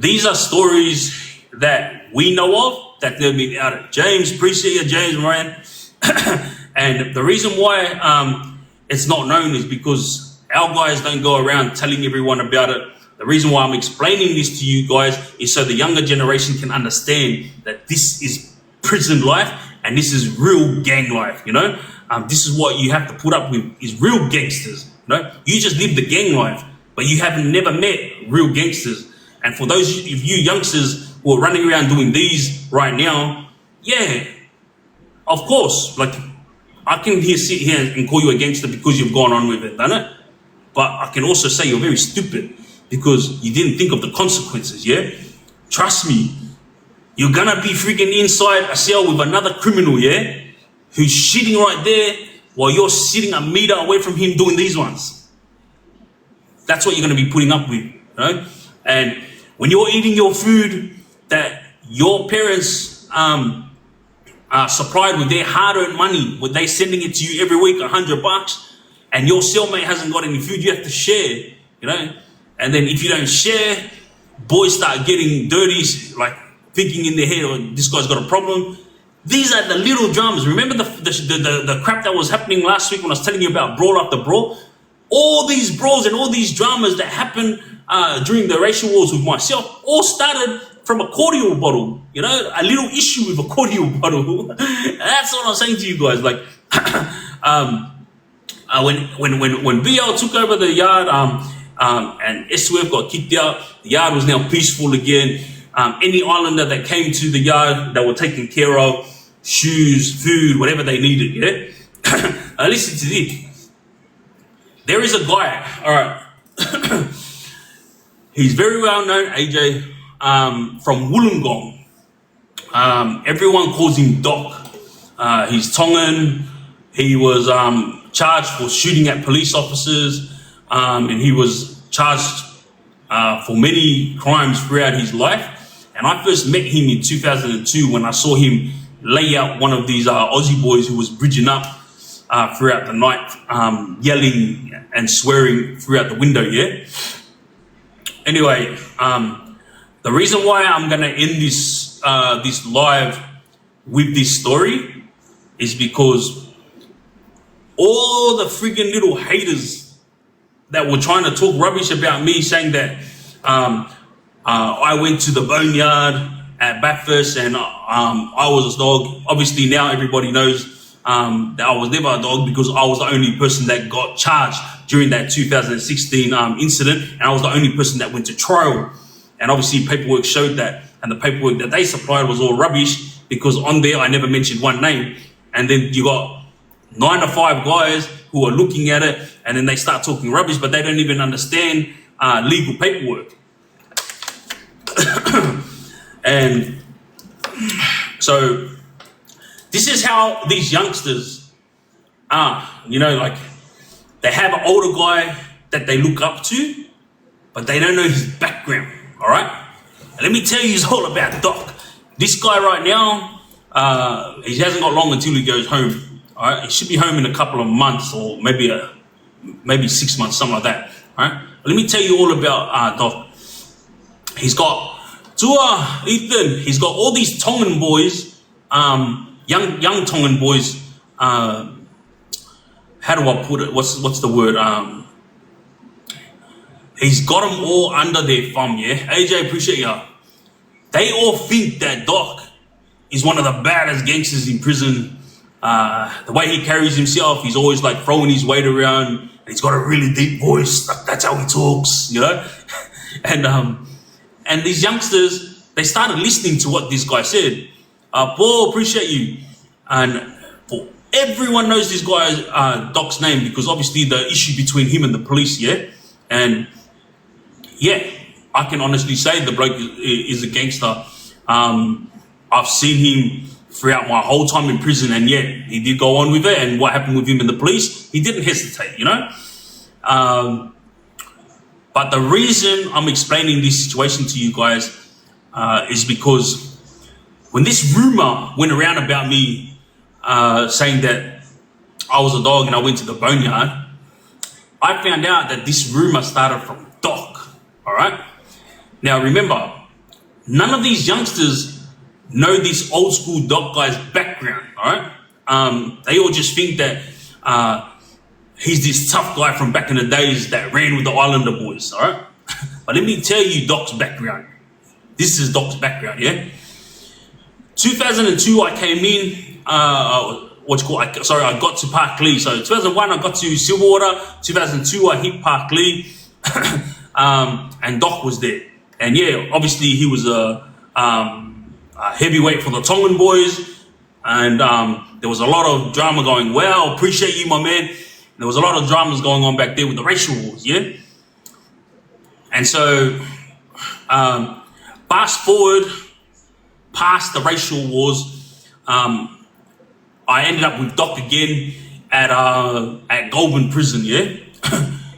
these are stories that we know of, that they've been out of. James, appreciate you, James, man. And the reason why it's not known is because our guys don't go around telling everyone about it. The reason why I'm explaining this to you guys is so the younger generation can understand that this is prison life and this is real gang life, you know. This is what you have to put up with, is real gangsters, you know. You just live the gang life, but you haven't never met real gangsters. And for those of you youngsters who are running around doing these right now, yeah, of course, like, I can sit here and call you a gangster because you've gone on with it, don't it? But I can also say you're very stupid because you didn't think of the consequences, yeah? Trust me, you're gonna be freaking inside a cell with another criminal, yeah? Who's shitting right there while you're sitting a meter away from him doing these ones. That's what you're gonna be putting up with, you know? And when you're eating your food that your parents supplied with their hard-earned money, when they sending it to you every week, $100, and your cellmate hasn't got any food, you have to share, you know. And then if you don't share, boys start getting dirty, like thinking in their head, oh, this guy's got a problem. These are the little dramas. Remember the crap that was happening last week when I was telling you about brawl after brawl? All these brawls and all these dramas that happened during the racial wars with myself all started from a cordial bottle, you know, a little issue with a cordial bottle. That's what I'm saying to you guys. Like, when BL took over the yard, and s2f got kicked out, the yard was now peaceful again. Any islander that came to the yard, that were taken care of, shoes, food, whatever they needed, yeah? Listen to this. There is a guy, all right. He's very well known, AJ, from Wollongong. Everyone calls him Doc. He's Tongan. He was charged for shooting at police officers, and he was charged for many crimes throughout his life. And I first met him in 2002 when I saw him lay out one of these Aussie boys who was bridging up throughout the night, yelling and swearing throughout the window, yeah? Anyway, the reason why I'm gonna end this this live with this story is because all the freaking little haters that were trying to talk rubbish about me, saying that I went to the boneyard at Bathurst and I was a dog. Obviously now everybody knows that I was never a dog because I was the only person that got charged during that 2016 incident, and I was the only person that went to trial. And obviously paperwork showed that, and the paperwork that they supplied was all rubbish because on there I never mentioned one name. And then you got 9 to 5 guys who are looking at it, and then they start talking rubbish, but they don't even understand legal paperwork. And so this is how these youngsters are, you know, like they have an older guy that they look up to, but they don't know his background, all right? And let me tell you, it's all about Doc. This guy right now, he hasn't got long until he goes home, all right? He should be home in a couple of months or maybe 6 months, something like that, all right? Let me tell you all about Doc. He's got Ethan, he's got all these Tongan boys, young Tongan boys. How do I put it? What's the word? He's got them all under their thumb, yeah? AJ, appreciate ya. They all think that Doc is one of the baddest gangsters in prison. The way he carries himself, he's always like throwing his weight around. And he's got a really deep voice. That's how he talks, you know? And these youngsters, they started listening to what this guy said. Paul, appreciate you. And everyone knows this guy, Doc's name, because obviously the issue between him and the police, yeah? And yeah, I can honestly say the bloke is a gangster. I've seen him throughout my whole time in prison, and yet he did go on with it. And what happened with him and the police, he didn't hesitate, you know? But the reason I'm explaining this situation to you guys is because when this rumor went around about me saying that I was a dog and I went to the boneyard, I found out that this rumor started from Doc, all right? Now remember, none of these youngsters know this old school Doc guy's background, all right? They all just think that he's this tough guy from back in the days that ran with the Islander boys, all right? But let me tell you Doc's background. This is Doc's background, yeah? 2002, I came in, I got to Park Lee. So 2001, I got to Silverwater. 2002, I hit Park Lee. And Doc was there. And yeah, obviously he was a heavyweight for the Tongan boys. And there was a lot of drama going, wow, appreciate you, my man. There was a lot of dramas going on back there with the racial wars, yeah? And so, fast forward past the racial wars, I ended up with Doc again at Goulburn Prison, yeah?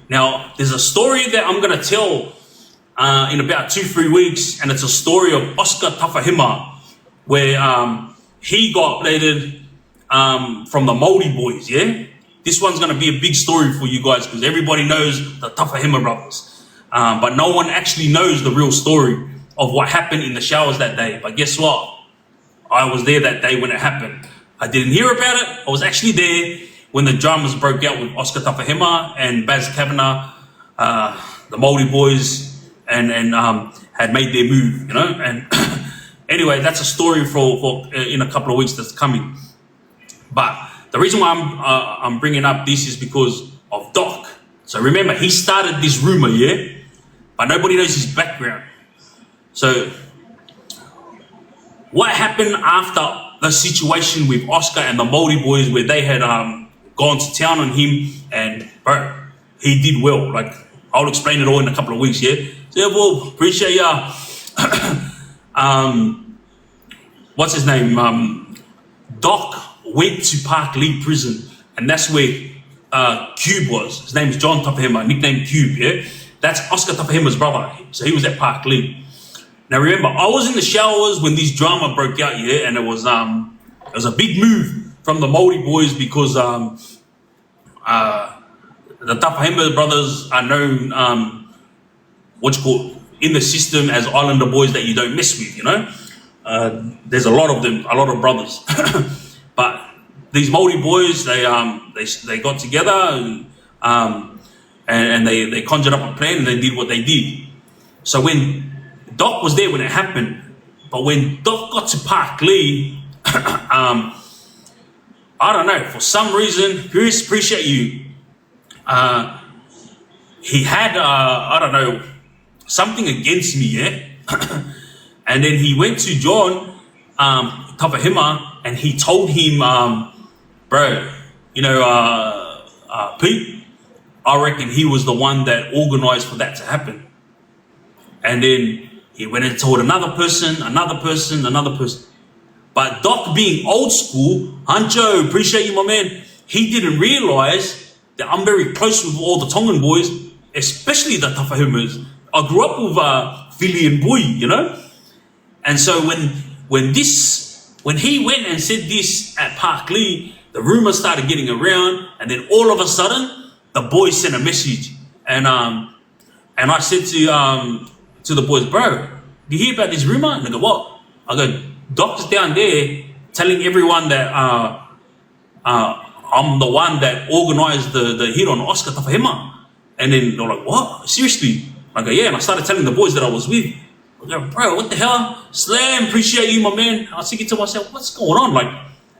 Now, there's a story that I'm going to tell in about 2-3 weeks, and it's a story of Oscar Tafahima, where he got bladed from the Māori boys, yeah? This one's going to be a big story for you guys because everybody knows the Tafahima brothers. But no one actually knows the real story of what happened in the showers that day. But guess what? I was there that day when it happened. I didn't hear about it. I was actually there when the dramas broke out with Oscar Tafahima and Baz Kavanagh, the Māori boys, and had made their move, you know. And anyway, that's a story for in a couple of weeks that's coming. But the reason why I'm bringing up this is because of Doc. So remember, he started this rumor, yeah? But nobody knows his background. So what happened after the situation with Oscar and the Māori boys where they had gone to town on him, and bro, he did well. Like, I'll explain it all in a couple of weeks, yeah? So yeah, well, appreciate ya. What's his name? Doc went to Park Lee Prison, and that's where Cube was. His name is John Tafahima, nicknamed Cube, yeah? That's Oscar Tafahima's brother. So he was at Park Lee. Now remember, I was in the showers when this drama broke out, yeah? And it was a big move from the Māori boys because the Tafahima brothers are known, in the system as Islander boys that you don't mess with, you know? There's a lot of them, a lot of brothers. But these Māori boys, they got together and they conjured up a plan and they did what they did. So when Doc was there when it happened, but when Doc got to Park Lee, I don't know, for some reason, Chris, appreciate you. He had, I don't know, something against me, yeah? And then he went to John Tafahima and he told him, bro, you know, Pete, I reckon he was the one that organized for that to happen. And then he went and told another person. But Doc, being old school, Hancho, appreciate you, my man, he didn't realize that I'm very close with all the Tongan boys, especially the Tafahimas. I grew up with Philly and Boy, you know? And so when he went and said this at Park Lee, the rumors started getting around, and then all of a sudden, the boys sent a message, and I said to the boys, bro, you hear about this rumor? And they go, what? I go, Doc's down there telling everyone that I'm the one that organized the hit on Oscar Tafahima. And then they're like, what? Seriously? I go, yeah. And I started telling the boys that I was with. I go, bro, what the hell? Slam, appreciate you, my man. I was thinking to myself, what's going on? Like,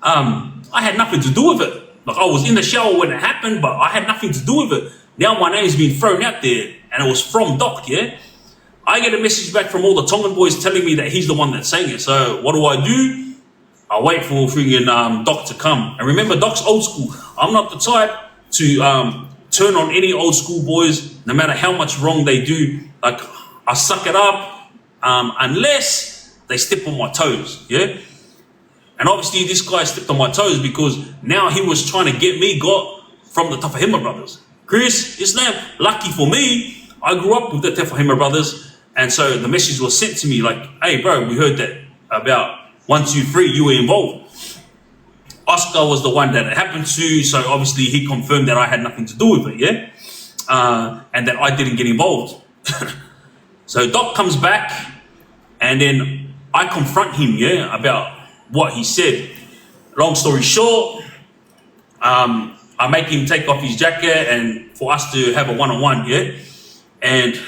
I had nothing to do with it. Like, I was in the shower when it happened, but I had nothing to do with it. Now my name's been thrown out there, and it was from Doc, yeah? I get a message back from all the Tongan boys telling me that he's the one that's saying it. So what do? I wait for friggin' Doc to come. And remember, Doc's old school. I'm not the type to turn on any old school boys, no matter how much wrong they do. Like, I suck it up unless they step on my toes, yeah? And obviously this guy stepped on my toes because now he was trying to get me got from the Tafahima brothers. Chris, Islam, lucky for me, I grew up with the Tafahima brothers, and so the message was sent to me like, hey bro, we heard that about 1, 2, 3, you were involved. Oscar was the one that it happened to, so obviously he confirmed that I had nothing to do with it, yeah? And that I didn't get involved. So Doc comes back And then I confront him, yeah, about what he said. Long story short, I make him take off his jacket and for us to have a one-on-one, yeah? And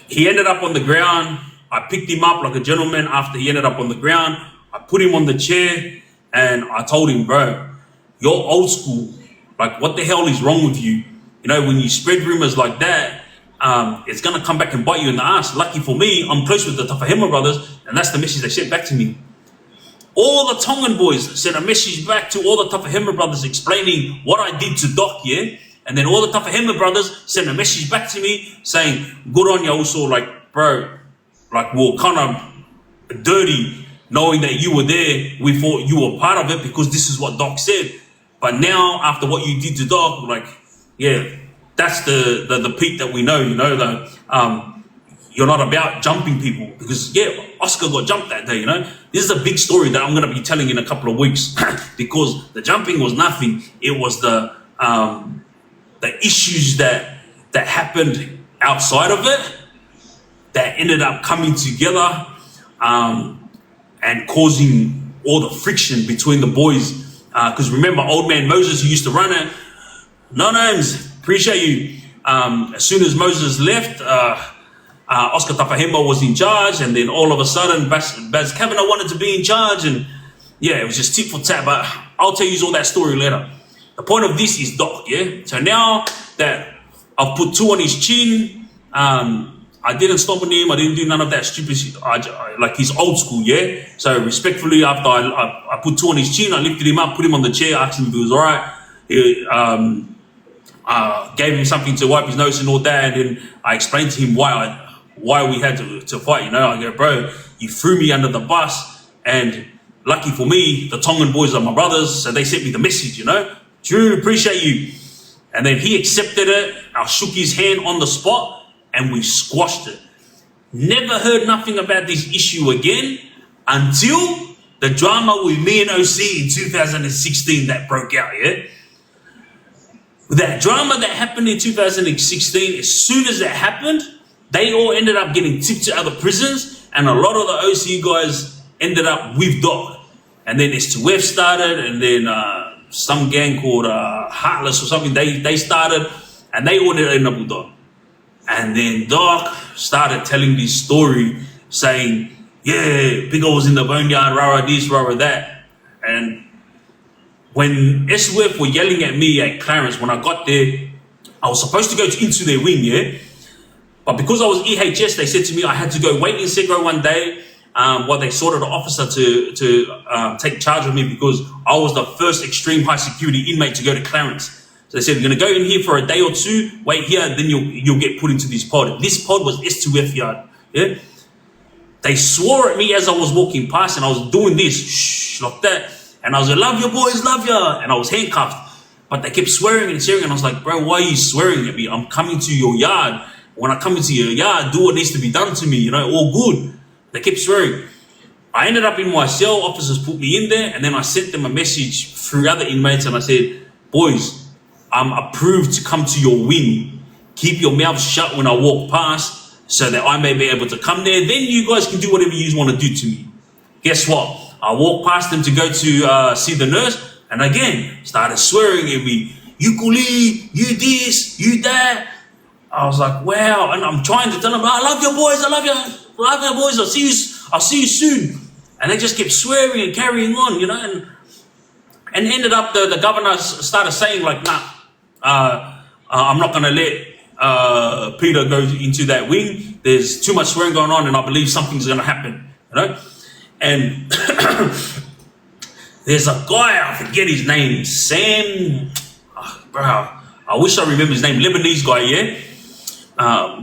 he ended up on the ground. I picked him up like a gentleman after he ended up on the ground. I put him on the chair and I told him, bro, you're old school. Like, what the hell is wrong with you? You know, when you spread rumors like that, it's going to come back and bite you in the ass. Lucky for me, I'm close with the Tafahema brothers, and that's the message they sent back to me. All the Tongan boys sent a message back to all the Tafahema brothers explaining what I did to Doc, yeah? And then all the Tafahema brothers sent a message back to me saying, good on you also, like, bro, like, we're kind of dirty knowing that you were there. We thought you were part of it because this is what Doc said. But now, after what you did to Doc, like, yeah, that's the peak that we know, you know, you're not about jumping people because, yeah, Oscar got jumped that day, you know. This is a big story that I'm going to be telling in a couple of weeks because the jumping was nothing. It was the issues that happened outside of it that ended up coming together and causing all the friction between the boys. Because remember, old man Moses, who used to run it, no names, appreciate you. As soon as Moses left, Oscar Tafahema was in charge, and then all of a sudden, Baz Kavanagh wanted to be in charge, and yeah, it was just tit for tat, but I'll tell you all that story later. The point of this is Doc, yeah? So now that I've put 2 on his chin, I didn't stomp on him, I didn't do none of that stupid shit, like he's old school, yeah? So respectfully, after I put 2 on his chin, I lifted him up, put him on the chair, asked him if he was alright, gave him something to wipe his nose and all that, and then I explained to him why we had to fight, you know? I go, bro, you threw me under the bus, and lucky for me, the Tongan boys are my brothers, so they sent me the message, you know? Drew, appreciate you. And then he accepted it, I shook his hand on the spot, and we squashed it. Never heard nothing about this issue again until the drama with me and OC in 2016 that broke out, yeah? That drama that happened in 2016, as soon as it happened, they all ended up getting tipped to other prisons, and a lot of the OC guys ended up with Doc. And then s2f started, and then some gang called Heartless or something, they started, and they all ended up with Doc. And then Doc started telling this story, saying, yeah, Big O was in the boneyard, rah this, rah that. And when s2f were yelling at me at Clarence, when I got there, I was supposed to go into their wing, yeah? But because I was EHS, they said to me I had to go wait in Segro one day while they sorted an officer to take charge of me because I was the first extreme high security inmate to go to Clarence. So they said, you're going to go in here for a day or two, wait here, and then you'll get put into this pod. This pod was s2f yard, yeah? They swore at me as I was walking past, and I was doing this, shh, like that. And I was like, love you boys, love you. And I was handcuffed. But they kept swearing and swearing, and I was like, bro, why are you swearing at me? I'm coming to your yard. When I come into your yard, do what needs to be done to me, you know, all good. They kept swearing. I ended up in my cell, officers put me in there, and then I sent them a message through other inmates, and I said, boys, I'm approved to come to your wing. Keep your mouth shut when I walk past so that I may be able to come there. Then you guys can do whatever you want to do to me. Guess what? I walked past them to go to see the nurse, and again, started swearing at me. You kuli, you this, you that. I was like, wow. And I'm trying to tell them, I love your boys, I love your boys, I'll see you soon. And they just kept swearing and carrying on, you know, and ended up the governor started saying like, nah, I'm not going to let Peter go into that wing. There's too much swearing going on, and I believe something's going to happen, you know. And there's a guy, I forget his name, Sam, bro, I wish I remember his name, Lebanese guy, yeah.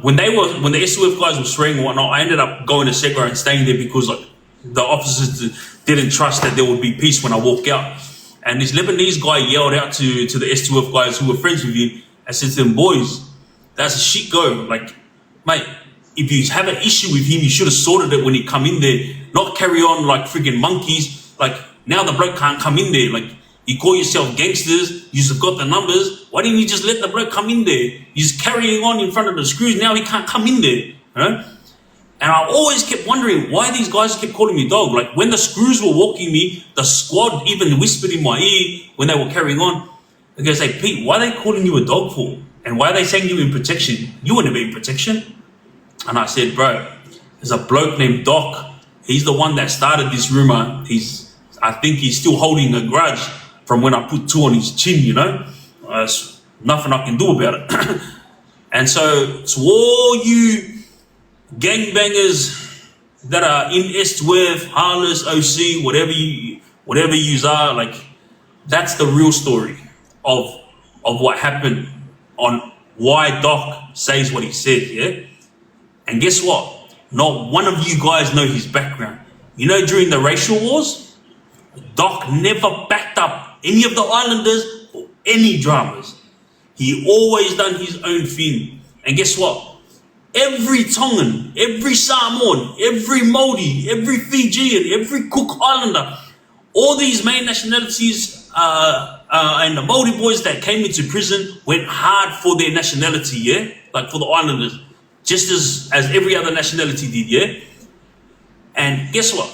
When the s2f guys were swearing and whatnot, I ended up going to Segro and staying there because like, the officers didn't trust that there would be peace when I walk out. And this Lebanese guy yelled out to the s2f guys who were friends with me and said to them, boys, that's a shit go. Like, mate, if you have an issue with him, you should have sorted it when he come in there, not carry on like friggin' monkeys. Like, now the bloke can't come in there. Like, you call yourself gangsters, you've got the numbers. Why didn't you just let the bloke come in there? He's carrying on in front of the screws. Now he can't come in there, you know? And I always kept wondering why these guys kept calling me dog. Like when the screws were walking me, the squad even whispered in my ear when they were carrying on. They go say, Pete, why are they calling you a dog for? And why are they saying you in protection? You want to be in protection? And I said, bro, there's a bloke named Doc. He's the one that started this rumor. I think he's still holding a grudge from when I put 2 on his chin, you know? There's nothing I can do about it. And so to all you gangbangers that are in s2f, Harless, OC, whatever you are, like, that's the real story of what happened on why Doc says what he said, yeah? And guess what? Not one of you guys know his background. You know, during the racial wars, Doc never backed up any of the islanders for any dramas. He always done his own thing. And guess what? Every Tongan, every Samoan, every Māori, every Fijian, every Cook Islander, all these main nationalities and the Māori boys that came into prison went hard for their nationality, yeah? Like for the islanders, just as every other nationality did, yeah? And guess what?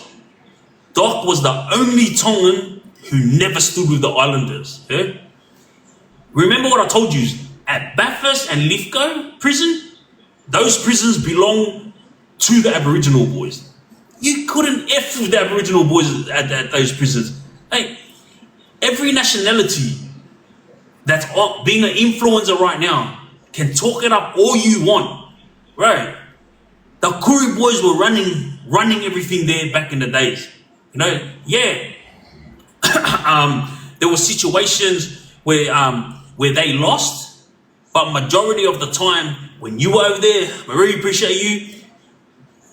Doc was the only Tongan who never stood with the islanders, yeah? Remember what I told you, at Bathurst and Lithgow prison, those prisons belong to the Aboriginal boys. You couldn't F with the Aboriginal boys at those prisons. Hey, every nationality that's being an influencer right now can talk it up all you want, right? The Kuri boys were running everything there back in the days. You know, yeah. There were situations where they lost, but majority of the time when you were over there, I really appreciate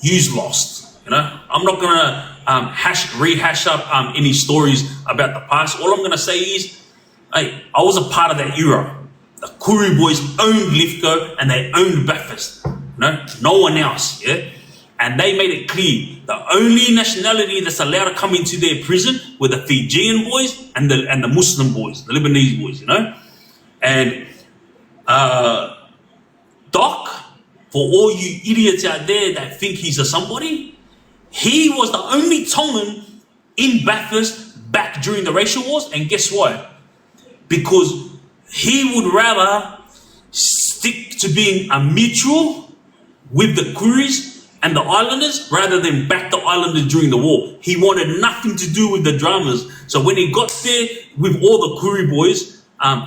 you's lost. You know, I'm not gonna rehash up any stories about the past. All I'm gonna say is, hey, I was a part of that era. The Kuri boys owned Lithgow and they owned Bathurst. No one else, yeah. And they made it clear the only nationality that's allowed to come into their prison were the Fijian boys and the Muslim boys, the Lebanese boys, you know. And Doc, for all you idiots out there that think he's a somebody, he was the only Tongan in Bathurst back during the racial wars. And guess what? Because he would rather stick to being a mutual with the Kuris and the Islanders rather than back the Islanders during the war. He wanted nothing to do with the dramas. So when he got there with all the Kuri boys,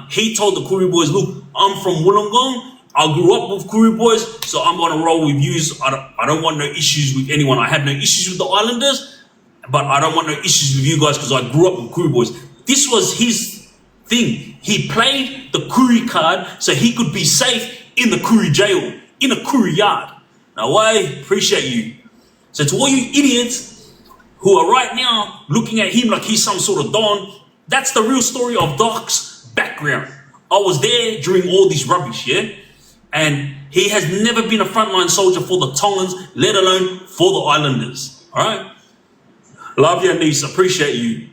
he told the Kuri boys, look, I'm from Wollongong. I grew up with Kuri boys, so I'm going to roll with yous. I don't want no issues with anyone. I have no issues with the Islanders, but I don't want no issues with you guys because I grew up with Kuri boys. This was his thing. He played the Kuri card so he could be safe in the Kuri jail, in a Kuri yard. Now, I appreciate you. So to all you idiots who are right now looking at him like he's some sort of don, that's the real story of Doc's background. I was there during all this rubbish, yeah? And he has never been a frontline soldier for the Tongans, let alone for the Islanders, all right? Love you, niece, appreciate you.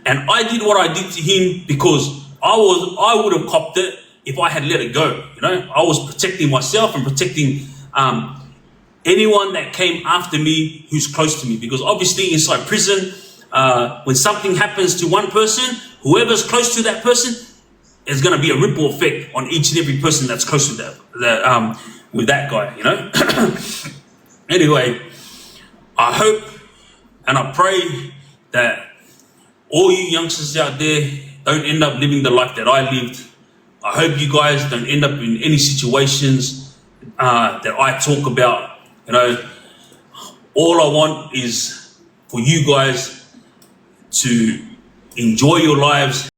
And I did what I did to him because I would have copped it if I had let it go, you know? I was protecting myself and protecting anyone that came after me who's close to me, because obviously inside prison, when something happens to one person, whoever's close to that person, there's going to be a ripple effect on each and every person that's close to with that guy, you know? Anyway, I hope and I pray that all you youngsters out there don't end up living the life that I lived. I hope you guys don't end up in any situations that I talk about, you know? All I want is for you guys to enjoy your lives.